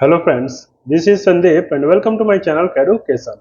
Hello friends, this is Sandeep and welcome to my channel Caducation.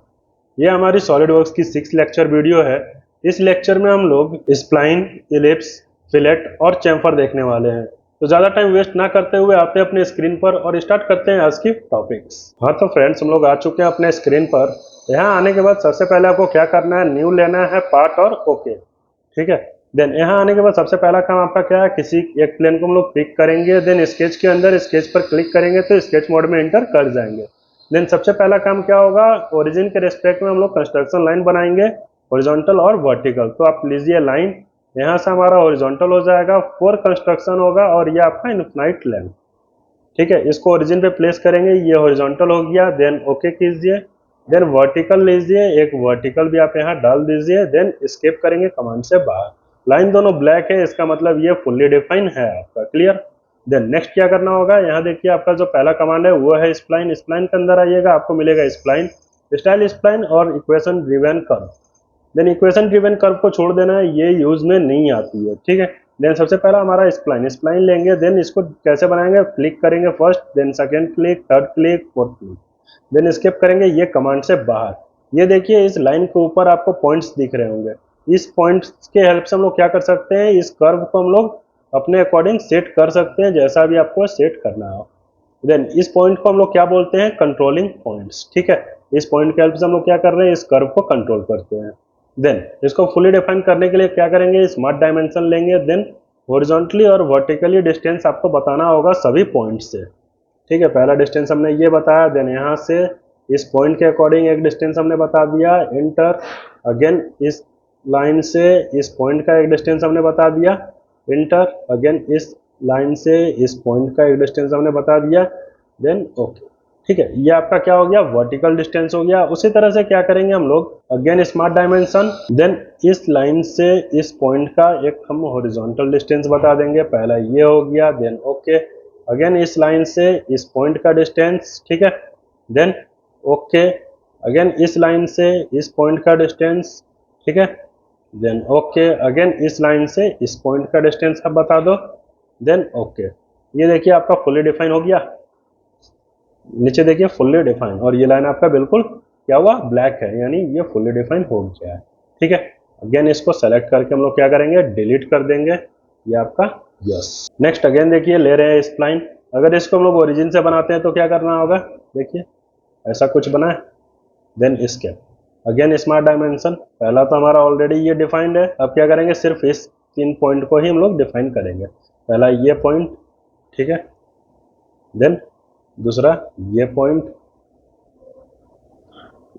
ये हमारी SolidWorks की 6 lecture video है। इस लेक्चर में हम लोग स्प्लाइन, इलिप्स, फिलेट और चैम्फर देखने वाले हैं। तो ज़्यादा टाइम वेस्ट ना करते हुए आते हैं अपने स्क्रीन पर और स्टार्ट करते हैं आज की टॉपिक्स। हाँ तो फ्रेंड्स, हम लोग आ चुके हैं अपने स्क्रीन पर। यहाँ आने के बाद सबसे पहले आपको क्या करना है, न्यू लेना है, पार्ट और ओके। ठीक है। देन यहाँ आने के बाद सबसे पहला काम आपका क्या है, किसी एक प्लेन को हम लोग पिक करेंगे। देन स्केच के अंदर स्केच पर क्लिक करेंगे तो स्केच मोड में एंटर कर जाएंगे। देन सबसे पहला काम क्या होगा, ओरिजिन के रेस्पेक्ट में हम लोग कंस्ट्रक्शन लाइन बनाएंगे, हॉरिजॉन्टल और वर्टिकल। तो आप लीजिए लाइन, यहाँ से हमारा हॉरिजॉन्टल हो जाएगा, 4 कंस्ट्रक्शन होगा और ये आपका इनफाइनाइट लेंथ। ठीक है, इसको ओरिजिन पे प्लेस करेंगे, ये हॉरिजॉन्टल हो गया। देन ओके कीजिए। देन वर्टिकल लीजिए, एक वर्टिकल भी आप यहाँ डाल दीजिए। देन एस्केप करेंगे कमांड से बाहर। लाइन दोनों ब्लैक है, इसका मतलब ये फुल्ली डिफाइन है आपका। क्लियर। देन नेक्स्ट क्या करना होगा, यहाँ देखिए आपका जो पहला कमांड है वो है स्प्लाइन। स्प्लाइन के अंदर आइएगा, आपको मिलेगा स्प्लाइन, स्टाइल स्प्लाइन और equation driven curve. Then equation driven curve को छोड़ देना है, ये यूज में नहीं आती है। ठीक है। देन सबसे पहला हमारा स्प्लाइन, स्प्लाइन लेंगे। देन इसको कैसे बनाएंगे, क्लिक करेंगे first, then second click, third click, fourth click. Then skip करेंगे ये कमांड से बाहर। ये देखिए इस लाइन के ऊपर आपको पॉइंट्स दिख रहे होंगे। इस पॉइंट्स के हेल्प से हम लोग क्या कर सकते हैं, इस कर्व को हम लोग अपने अकॉर्डिंग सेट कर सकते हैं, जैसा भी आपको सेट करना हो। देन इस पॉइंट को हम लोग क्या बोलते हैं, कंट्रोलिंग पॉइंट्स। ठीक है। इस पॉइंट के हेल्प से हम लोग क्या कर रहे हैं, इस कर्व को कंट्रोल करते हैं। देन इसको फुली डिफाइन करने के लिए क्या करेंगे, स्मार्ट डायमेंशन लेंगे। देन हॉरिजॉन्टली और वर्टिकली डिस्टेंस आपको बताना होगा सभी पॉइंट से। ठीक है, पहला डिस्टेंस हमने ये बताया। देन यहाँ से इस पॉइंट के अकॉर्डिंग एक डिस्टेंस हमने बता दिया, एंटर। अगेन इस लाइन से इस पॉइंट का एक डिस्टेंस हमने बता दिया, एंटर। अगेन इस लाइन से इस पॉइंट का एक डिस्टेंस हमने बता दिया, देन ओके। ठीक है, ये आपका क्या हो गया, वर्टिकल डिस्टेंस हो गया। उसी तरह से क्या करेंगे हम लोग, अगेन स्मार्ट डायमेंशन। देन इस लाइन से इस पॉइंट का एक हम हॉरिजॉन्टल डिस्टेंस बता देंगे, पहला ये हो गया, देन ओके। अगेन इस लाइन से इस पॉइंट का डिस्टेंस। ठीक है। Then okay. अगेन इस लाइन से इस पॉइंट का डिस्टेंस। ठीक है। Then okay. अगेन इस लाइन से इस पॉइंट का डिस्टेंस आप बता दो, देन ओके। ये देखिए आपका फुल्ली डिफाइन हो गया। नीचे देखिए फुल्ली डिफाइन, और ये लाइन आपका बिल्कुल क्या हुआ, ब्लैक है, यानी ये फुल्ली डिफाइन हो गया है। ठीक है। अगेन इसको सेलेक्ट करके हम लोग क्या करेंगे, डिलीट कर देंगे ये आपका, यस। नेक्स्ट अगेन देखिए ले रहे हैं स्प्लाइन। अगर इसको हम लोग ओरिजिन से बनाते हैं तो क्या करना होगा, देखिए ऐसा कुछ बना है। Then escape, again smart dimension. पहला तो हमारा ऑलरेडी ये डिफाइंड है, अब क्या करेंगे, सिर्फ इस 3 पॉइंट को ही हम लोग डिफाइन करेंगे। पहला ये पॉइंट, ठीक है। देन दूसरा ये पॉइंट,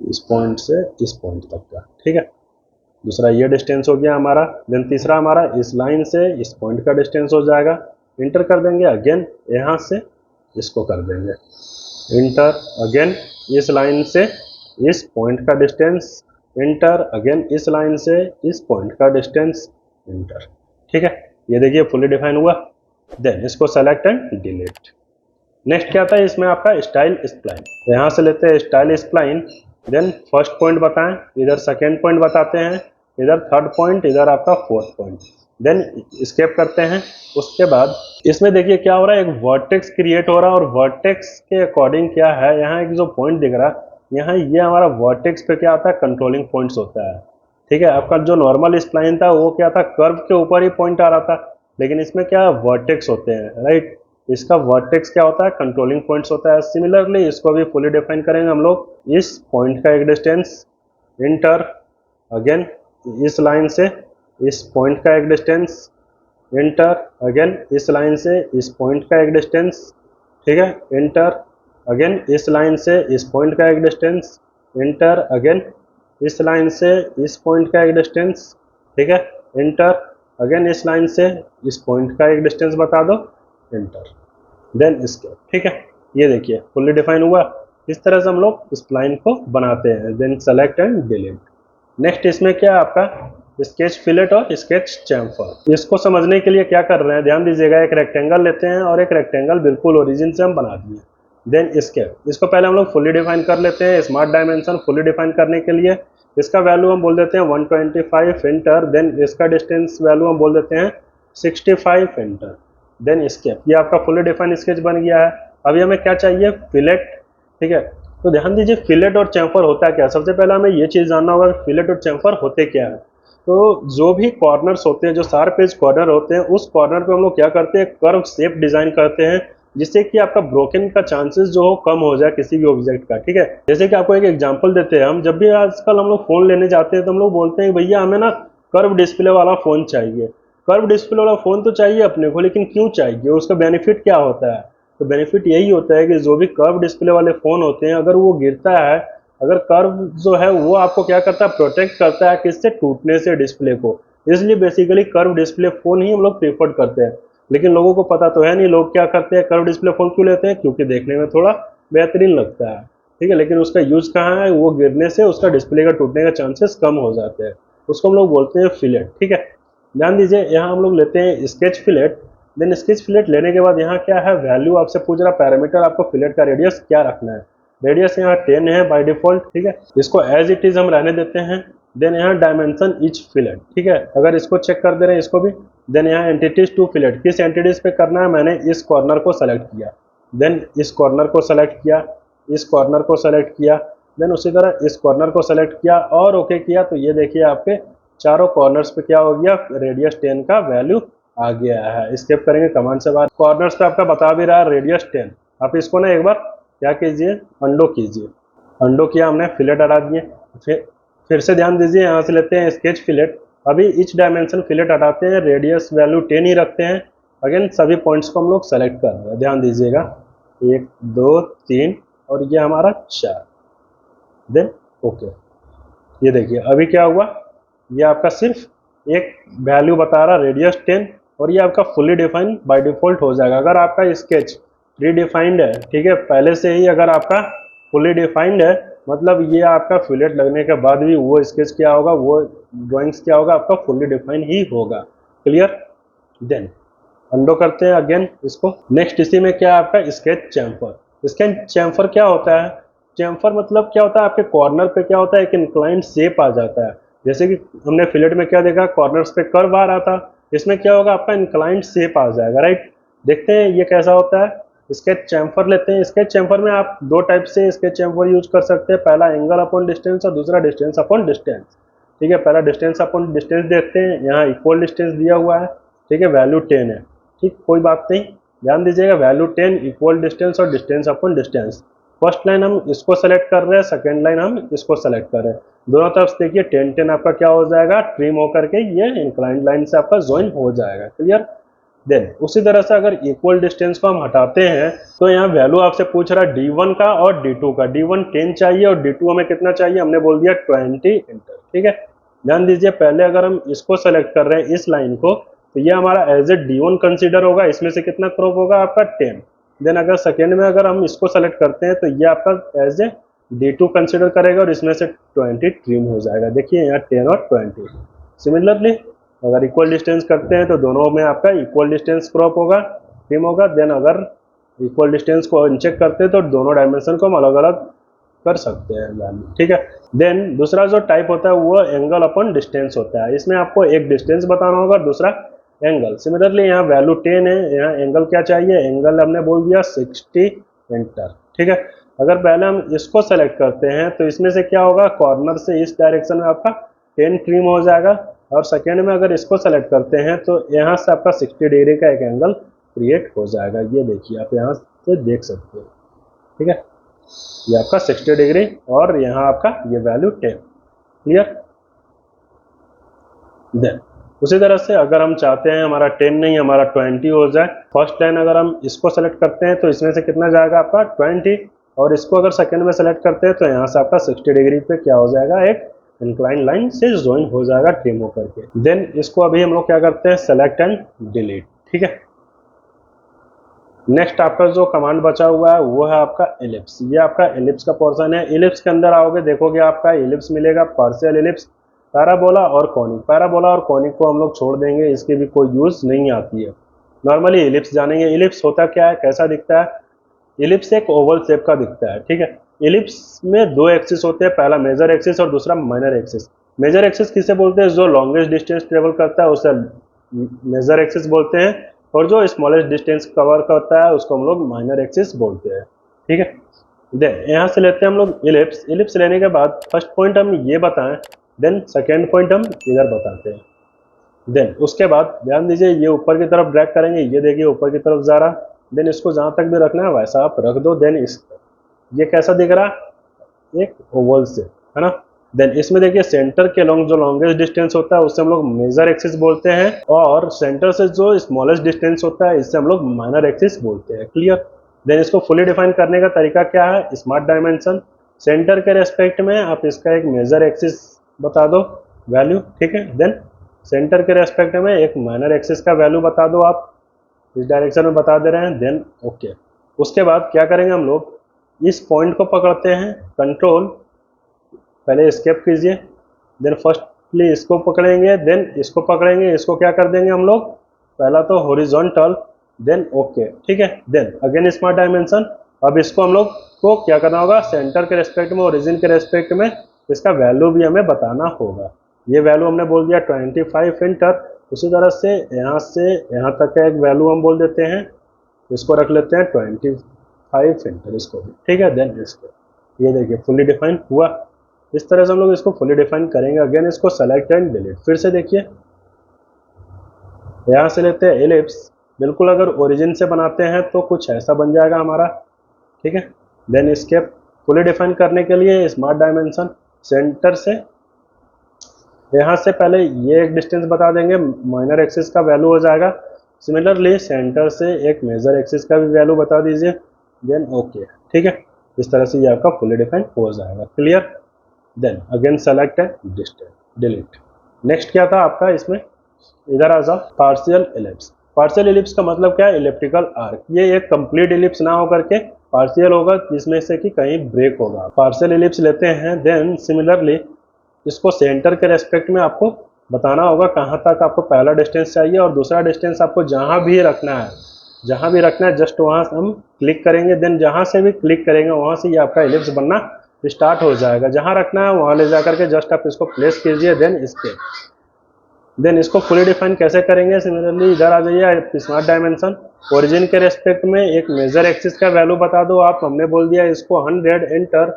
इस पॉइंट से इस पॉइंट तक का। ठीक है। दूसरा ये डिस्टेंस हो गया हमारा। देन तीसरा हमारा इस लाइन से इस पॉइंट का डिस्टेंस हो जाएगा, इंटर कर देंगे। अगेन यहाँ से इसको कर देंगे, इंटर। अगेन इस लाइन से इस पॉइंट का डिस्टेंस, इंटर। अगेन इस लाइन से इस पॉइंट का डिस्टेंस, इंटर। ठीक है, ये देखिए फुली डिफाइन हुआ। देन इसको सेलेक्ट एंड डिलीट। नेक्स्ट क्या आता है इसमें आपका, स्टाइल स्प्लाइन। यहाँ से लेते हैं style spline. Then first point बताएं, इधर सेकेंड पॉइंट बताते हैं, इधर थर्ड पॉइंट, इधर आपका फोर्थ पॉइंट। देन स्केप करते हैं। उसके बाद इसमें देखिए क्या हो रहा है, एक वर्टेक्स क्रिएट हो रहा है, और वर्टेक्स के अकॉर्डिंग क्या है, यहाँ एक जो पॉइंट दिख रहा है, यहाँ ये हमारा वर्टेक्स पे क्या आता है, कंट्रोलिंग पॉइंट्स होता है। ठीक है, आपका जो नॉर्मल स्प्लाइन था वो क्या था, कर्व के ऊपर ही पॉइंट आ रहा था, लेकिन इसमें क्या वर्टेक्स होते हैं, राइट। इसका वर्टेक्स क्या होता है, कंट्रोलिंग पॉइंट्स होता है। सिमिलरली इसको भी फुली डिफाइन करेंगे हम लोग, इस पॉइंट का एक डिस्टेंस, इंटर। अगेन इस लाइन से इस पॉइंट का एक डिस्टेंस, इंटर। अगेन इस लाइन से इस पॉइंट का एक डिस्टेंस, ठीक है, इंटर। अगेन इस लाइन से इस पॉइंट का एक डिस्टेंस, इंटर। अगेन इस लाइन से इस पॉइंट का एक डिस्टेंस, ठीक है, इंटर। अगेन इस लाइन से इस पॉइंट का एक डिस्टेंस बता दो, इंटर। देन इसके, ठीक है, ये देखिए फुल्ली डिफाइन हुआ। इस तरह से हम लोग इस लाइन को बनाते हैं। Then select and delete. Next इसमें क्या है आपका, स्केच फिलेट और स्केच चैम्फर। इसको समझने के लिए क्या कर रहे हैं, ध्यान दीजिएगा। एक रेक्टेंगल लेते हैं और एक रेक्टेंगल बिल्कुल ओरिजिन से हम बना दिए। देन स्केप, इसको पहले हम लोग फुल्ली डिफाइन कर लेते हैं। स्मार्ट डायमेंशन फुल्ली डिफाइन करने के लिए इसका वैल्यू हम बोल देते हैं 125, एंटर। देन इसका डिस्टेंस वैल्यू हम बोल देते हैं 65, एंटर। देन स्केप, ये आपका फुल्ली डिफाइन स्केच बन गया है। अभी हमें क्या चाहिए, फिलेट। ठीक है, तो ध्यान दीजिए फिलेट और चैम्फर होता है क्या। सबसे पहले हमें ये चीज जानना होगा कि फिलेट और चैम्फर होते क्या है। तो जो भी कॉर्नर्स होते हैं, जो शार्प एज कॉर्नर होते हैं, उस कॉर्नर पे हम लोग क्या करते हैं, कर्व शेप डिजाइन करते हैं, जिससे कि आपका ब्रोकन का चांसेस जो हो कम हो जाए किसी भी ऑब्जेक्ट का। ठीक है, जैसे कि आपको एक एग्जांपल देते हैं, हम जब भी आजकल हम लोग फोन लेने जाते हैं तो हम लोग बोलते हैं भैया हमें ना कर्व डिस्प्ले वाला फोन चाहिए। कर्व डिस्प्ले वाला फोन तो चाहिए अपने को, लेकिन क्यों चाहिए, उसका बेनिफिट क्या होता है। तो बेनिफिट यही होता है कि जो भी कर्व डिस्प्ले वाले फोन होते हैं, अगर वो गिरता है, अगर कर्व जो है वो आपको क्या करता है, प्रोटेक्ट करता है किससे, टूटने से डिस्प्ले को। इसलिए बेसिकली कर्व डिस्प्ले फोन ही हम लोग प्रेफर करते हैं। लेकिन लोगों को पता तो है नहीं, लोग क्या करते हैं, कर्व डिस्प्ले फोन क्यों लेते हैं, क्योंकि देखने में थोड़ा बेहतरीन लगता है। ठीक है, लेकिन उसका यूज कहाँ है, वो गिरने से उसका डिस्प्ले का टूटने का चांसेस कम हो जाते हैं। उसको हम लोग बोलते हैं फिलेट। ठीक है, ध्यान दीजिए यहाँ हम लोग लेते हैं sketch fillet. Then sketch fillet लेने के बाद यहाँ क्या है, वैल्यू आपसे पूछ रहा पैरामीटर, आपको फिलेट का रेडियस क्या रखना है। रेडियस यहाँ 10 है बाय डिफॉल्ट। ठीक है, इसको एज इट इज हम रहने देते हैं। देन यहाँ डायमेंशन इच फिलेट। ठीक है, अगर इसको चेक कर दे रहे हैं इसको भी। देन यहाँ एंटिटीज टू फिलेट, किस एंटिटीज पे करना है, मैंने इस कॉर्नर को सेलेक्ट किया। देन इस कॉर्नर को सेलेक्ट किया, इस कॉर्नर को सेलेक्ट किया, देन उसी तरह इस कॉर्नर को सेलेक्ट किया और ओके किया। तो ये देखिए आपके चारों कॉर्नर्स पे क्या हो गया, रेडियस 10 का वैल्यू आ गया है। स्केप करेंगे कमांड से बाहर, कॉर्नर्स पे आपका बता भी रहा है रेडियस 10। आप इसको ना एक बार क्या कीजिए, अंडो कीजिए। अंडो किया हमने, फिलेट हटा दिए। फिर से ध्यान दीजिए, यहाँ से लेते हैं स्केच फिलेट। अभी इच डायमेंशन फिलेट हटाते हैं, रेडियस वैल्यू 10 ही रखते हैं। अगेन सभी पॉइंट्स को हम लोग सेलेक्ट कर रहे हैं, ध्यान दीजिएगा, 1 2 3 और ये हमारा 4। देन ओके, ये देखिए अभी क्या हुआ, ये आपका सिर्फ एक वैल्यू बता रहा रेडियस 10, और ये आपका फुली डिफाइंड बाय डिफॉल्ट हो जाएगा। अगर आपका स्केच प्री डिफाइंड है, ठीक है, पहले से ही अगर आपका फुली डिफाइंड है, मतलब ये आपका फिलेट लगने के बाद भी वो स्केच क्या होगा, वो ड्राइंग्स क्या होगा, आपका फुली डिफाइंड ही होगा। क्लियर। देन अंडो करते हैं अगेन इसको। नेक्स्ट इसी में क्या है आपका स्केच चैम्फर। स्केच चैम्फर क्या होता है, चैम्फर मतलब क्या होता है, आपके कॉर्नर पे क्या होता है, एक इंक्लाइंड शेप आ जाता है। जैसे कि हमने फिलेट में क्या देखा, कॉर्नर्स पे कर्व आ रहा था, इसमें क्या होगा, आपका इंक्लाइंड शेप आ जाएगा। राइट, देखते हैं ये कैसा होता है। स्केच चैम्फर लेते हैं। स्केच चैम्फर में आप दो टाइप से स्केच चैम्फर यूज कर सकते हैं, पहला एंगल अपॉन डिस्टेंस और दूसरा डिस्टेंस अपॉन डिस्टेंस। ठीक है, पहला डिस्टेंस अपॉन डिस्टेंस देखते हैं। यहाँ इक्वल डिस्टेंस दिया हुआ है, ठीक है, वैल्यू 10 है। ठीक, कोई बात नहीं, ध्यान दीजिएगा, वैल्यू 10, इक्वल डिस्टेंस और distance upon distance. First line हम इसको सेलेक्ट कर रहे हैं, सेकेंड लाइन हम इसको सेलेक्ट कर रहे हैं। दोनों तरफ से देखिए 10 10 आपका क्या हो जाएगा, ट्रिम होकर के ये इंक्लाइंड लाइन से आपका ज्वाइन हो जाएगा। क्लियर। देन उसी तरह से अगर इक्वल डिस्टेंस को हम हटाते हैं, तो यहाँ वैल्यू आपसे पूछ रहा है D1 का और D2 का। D1 10 चाहिए और D2 हमें कितना चाहिए, हमने बोल दिया 20 इंटर। ठीक है, ध्यान दीजिए, पहले अगर हम इसको सेलेक्ट कर रहे हैं इस लाइन को, तो ये हमारा एज ए D1 कंसीडर होगा, इसमें से कितना क्रॉप होगा आपका 10। देन अगर सेकेंड में अगर हम इसको सेलेक्ट करते हैं, तो ये आपका एज ए D2 कंसीडर करेगा और इसमें से 20 ट्रिम हो जाएगा। देखिए यहाँ 10 और 20। सिमिलरली अगर इक्वल डिस्टेंस करते हैं तो दोनों में आपका इक्वल डिस्टेंस क्रॉप होगा, ट्रिम होगा। देन अगर इक्वल डिस्टेंस को अनचेक करते हैं तो दोनों डायमेंशन को हम अलग अलग कर सकते हैं वैल्यू। ठीक है, देन दूसरा जो टाइप होता है वो एंगल अपॉन डिस्टेंस होता है। इसमें आपको एक डिस्टेंस बताना होगा, दूसरा एंगल। सिमिलरली यहाँ वैल्यू 10 है, यहाँ एंगल क्या चाहिए, एंगल हमने बोल दिया 60 एंटर। ठीक है, अगर पहले हम इसको सेलेक्ट करते हैं तो इसमें से क्या होगा, कॉर्नर से इस डायरेक्शन में आपका 10 ट्रिम हो जाएगा, और सेकेंड में अगर इसको सेलेक्ट करते हैं तो यहाँ से आपका 60 डिग्री का एक एंगल क्रिएट हो जाएगा। ये देखिए आप यहाँ से देख सकते हो। ठीक है, ये आपका 60 डिग्री और यहाँ आपका ये वैल्यू 10। क्लियर। देन उसी तरह से अगर हम चाहते हैं हमारा 10 नहीं हमारा 20 हो जाए, फर्स्ट लाइन अगर हम इसको सेलेक्ट करते हैं तो इसमें से कितना जाएगा आपका 20, और इसको अगर सेकेंड में सेलेक्ट करते हैं तो यहाँ से आपका 60 डिग्री पे क्या हो जाएगा, एक इंक्लाइन लाइन से ज्वाइन हो जाएगा ट्रिम होकर के। देन इसको अभी हम लोग क्या करते हैं, सेलेक्ट एंड डिलीट। ठीक है, नेक्स्ट आपका जो कमांड बचा हुआ है वो है आपका एलिप्स। ये आपका एलिप्स का पोर्शन है। एलिप्स के अंदर आओगे, देखोगे आपका एलिप्स मिलेगा, पार्शियल एलिप्स, पैराबोला और कॉनिक। पैराबोला और कॉनिक को हम लोग छोड़ देंगे, इसकी भी कोई यूज नहीं आती है। नॉर्मली एलिप्स जानेंगे। एलिप्स होता क्या है, कैसा दिखता है। एलिप्स एक ओवल शेप का दिखता है। ठीक है, एलिप्स में दो एक्सिस होते हैं, पहला मेजर एक्सिस और दूसरा माइनर एक्सिस। मेजर एक्सिस किसे बोलते हैं, जो लॉन्गेस्ट डिस्टेंस ट्रेवल करता है उसे मेजर एक्सिस बोलते हैं, और जो स्मॉलेस्ट डिस्टेंस कवर करता है उसको हम लोग माइनर एक्सिस बोलते हैं। ठीक है, देन यहाँ से लेते हैं हम लोग इलिप्स। इलिप्स लेने के बाद फर्स्ट पॉइंट हम ये बताएं, देन सेकेंड पॉइंट हम इधर बताते हैं। देन उसके बाद ध्यान दीजिए ये ऊपर की तरफ ड्रैग करेंगे, ये देखिए ऊपर की तरफ जा रहा। देन इसको जहाँ तक भी रखना है वैसा आप रख दो। देन इस ये कैसा दिख रहा, एक ओवल से, है ना। देन इसमें देखिए सेंटर के लॉन्ग जो लॉन्गेस्ट डिस्टेंस होता है उससे हम लोग मेजर एक्सिस बोलते हैं, और सेंटर से जो स्मॉलेस्ट डिस्टेंस होता है इससे हम लोग माइनर एक्सिस बोलते हैं। क्लियर। देन इसको फुली डिफाइन करने का तरीका क्या है, स्मार्ट डायमेंशन। सेंटर के रेस्पेक्ट में आप इसका एक मेजर एक्सिस बता दो वैल्यू, ठीक है। देन सेंटर के रेस्पेक्ट में एक माइनर एक्सिस का वैल्यू बता दो, आप इस डायरेक्शन में बता दे रहे हैं। देन ओके, उसके बाद क्या करेंगे हम लोग, इस पॉइंट को पकड़ते हैं, कंट्रोल पहले एस्केप कीजिए। देन फर्स्टली इसको पकड़ेंगे, देन इसको पकड़ेंगे, इसको क्या कर देंगे हम लोग, पहला तो हॉरिजॉन्टल, देन ओके, ठीक है। Then again smart dimension. अब इसको हम लोग को क्या करना होगा, सेंटर के रेस्पेक्ट में, ओरिजिन के रेस्पेक्ट में इसका वैल्यू भी हमें बताना होगा। ये वैल्यू हमने बोल दिया 25 इंटर। उसी तरह से यहाँ तक का एक वैल्यू हम बोल देते हैं, इसको रख लेते हैं 25 इंटर, इसको भी, ठीक है। देन इसको ये देखिए फुली डिफाइन हुआ। इस तरह से हम लोग इसको फुली डिफाइन करेंगे। अगेन इसको सेलेक्ट एंड डिलीट, फिर से देखिए यहाँ से लेते हैं एलिप्स। बिल्कुल अगर ओरिजिन से बनाते हैं तो कुछ ऐसा बन जाएगा हमारा, ठीक है। Then escape. फुली डिफाइन करने के लिए स्मार्ट डायमेंशन, सेंटर से यहाँ से पहले ये एक डिस्टेंस बता देंगे, माइनर एक्सिस का वैल्यू हो जाएगा। सिमिलरली सेंटर से एक मेजर एक्सिस का भी वैल्यू बता दीजिए। देन ओके, ठीक है। इस तरह से ये आपका फुली डिफाइन हो जाएगा। Clear. Then again select and delete. Next क्या था आपका इसमें, इधर आ जाओ, पार्शियल इलिप्स। पार्शियल इलिप्स का मतलब क्या है, इलिप्टिकल आर्क। ये एक कंप्लीट इलिप्स ना होकर के पार्शियल होगा, जिसमें से कि कहीं ब्रेक होगा। पार्शियल इलिप्स लेते हैं। देन सिमिलरली इसको सेंटर के रेस्पेक्ट में आपको बताना होगा कहाँ तक आपको पहला डिस्टेंस चाहिए, और दूसरा डिस्टेंस आपको जहाँ भी रखना है, जस्ट वहाँ हम क्लिक करेंगे। देन जहाँ से भी क्लिक करेंगे वहाँ से ये आपका इलिप्स बनना स्टार्ट हो जाएगा। जहाँ रखना है वहाँ ले जाकर के जस्ट आप इसको प्लेस कीजिए। देन इसको फुली डिफाइन कैसे करेंगे, सिमिलरली इधर आ जाइए, स्मार्ट डायमेंशन। ओरिजिन के रेस्पेक्ट में एक मेजर एक्सिस का वैल्यू बता दो आप, हमने बोल दिया इसको 100 एंटर।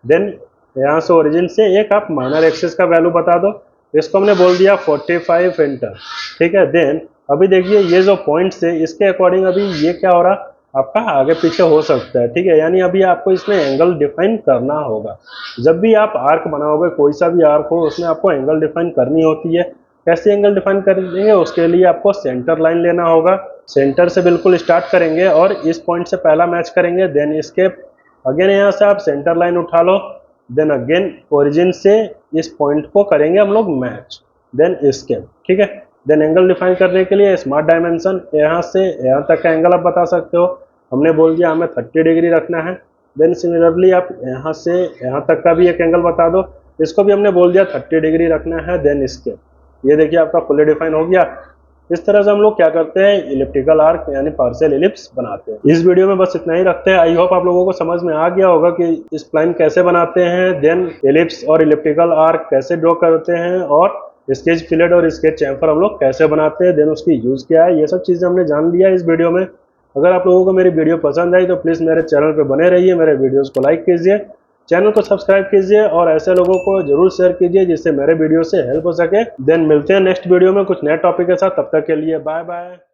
देन यहाँ से ओरिजिन से एक आप माइनर एक्सिस का वैल्यू बता दो, इसको हमने बोल दिया 45 एंटर, ठीक है। देन अभी देखिए ये जो पॉइंट्स है इसके अकॉर्डिंग अभी ये क्या हो रहा, आपका आगे पीछे हो सकता है, ठीक है। यानी अभी आपको इसमें एंगल डिफाइन करना होगा। जब भी आप आर्क बनाओगे, कोई सा भी आर्क हो, उसमें आपको एंगल डिफाइन करनी होती है। कैसे एंगल डिफाइन करेंगे, उसके लिए आपको सेंटर लाइन लेना होगा। सेंटर से बिल्कुल स्टार्ट करेंगे और इस पॉइंट से पहला मैच करेंगे। Then escape. अगेन यहाँ से आप सेंटर लाइन उठा लो। देन अगेन ओरिजिन से इस पॉइंट को करेंगे हम लोग मैच। देन एस्केप, ठीक है। देन एंगल डिफाइन करने के लिए स्मार्ट डायमेंशन, यहाँ से यहाँ तक का एंगल आप बता सकते हो, हमने बोल दिया हमें 30 डिग्री रखना है। देन सिमिलरली आप यहाँ से यहाँ तक का भी एक एंगल बता दो, इसको भी हमने बोल दिया 30 डिग्री रखना है। Then escape. ये देखिए आपका फुली डिफाइन हो गया। इस तरह से हम लोग क्या करते हैं, इलिप्टिकल आर्क यानी पार्शियल इलिप्स बनाते हैं। इस वीडियो में बस इतना ही रखते हैं। आई होप आप लोगों को समझ में आ गया होगा कि स्प्लाइन कैसे बनाते हैं, देन इलिप्स और इलिप्टिकल आर्क कैसे ड्रॉ करते हैं, और स्केच फिलेट और स्केच चैम्फर हम लोग कैसे बनाते हैं, देन उसकी यूज क्या है, ये सब चीजें हमने जान लिया इस वीडियो में। अगर आप लोगों को मेरी वीडियो पसंद आई तो प्लीज मेरे चैनल पे बने रहिए, मेरे वीडियोस को लाइक कीजिए, चैनल को सब्सक्राइब कीजिए, और ऐसे लोगों को जरूर शेयर कीजिए जिससे मेरे वीडियो से हेल्प हो सके। देन मिलते हैं नेक्स्ट वीडियो में कुछ नए टॉपिक के साथ। तब तक के लिए बाय बाय।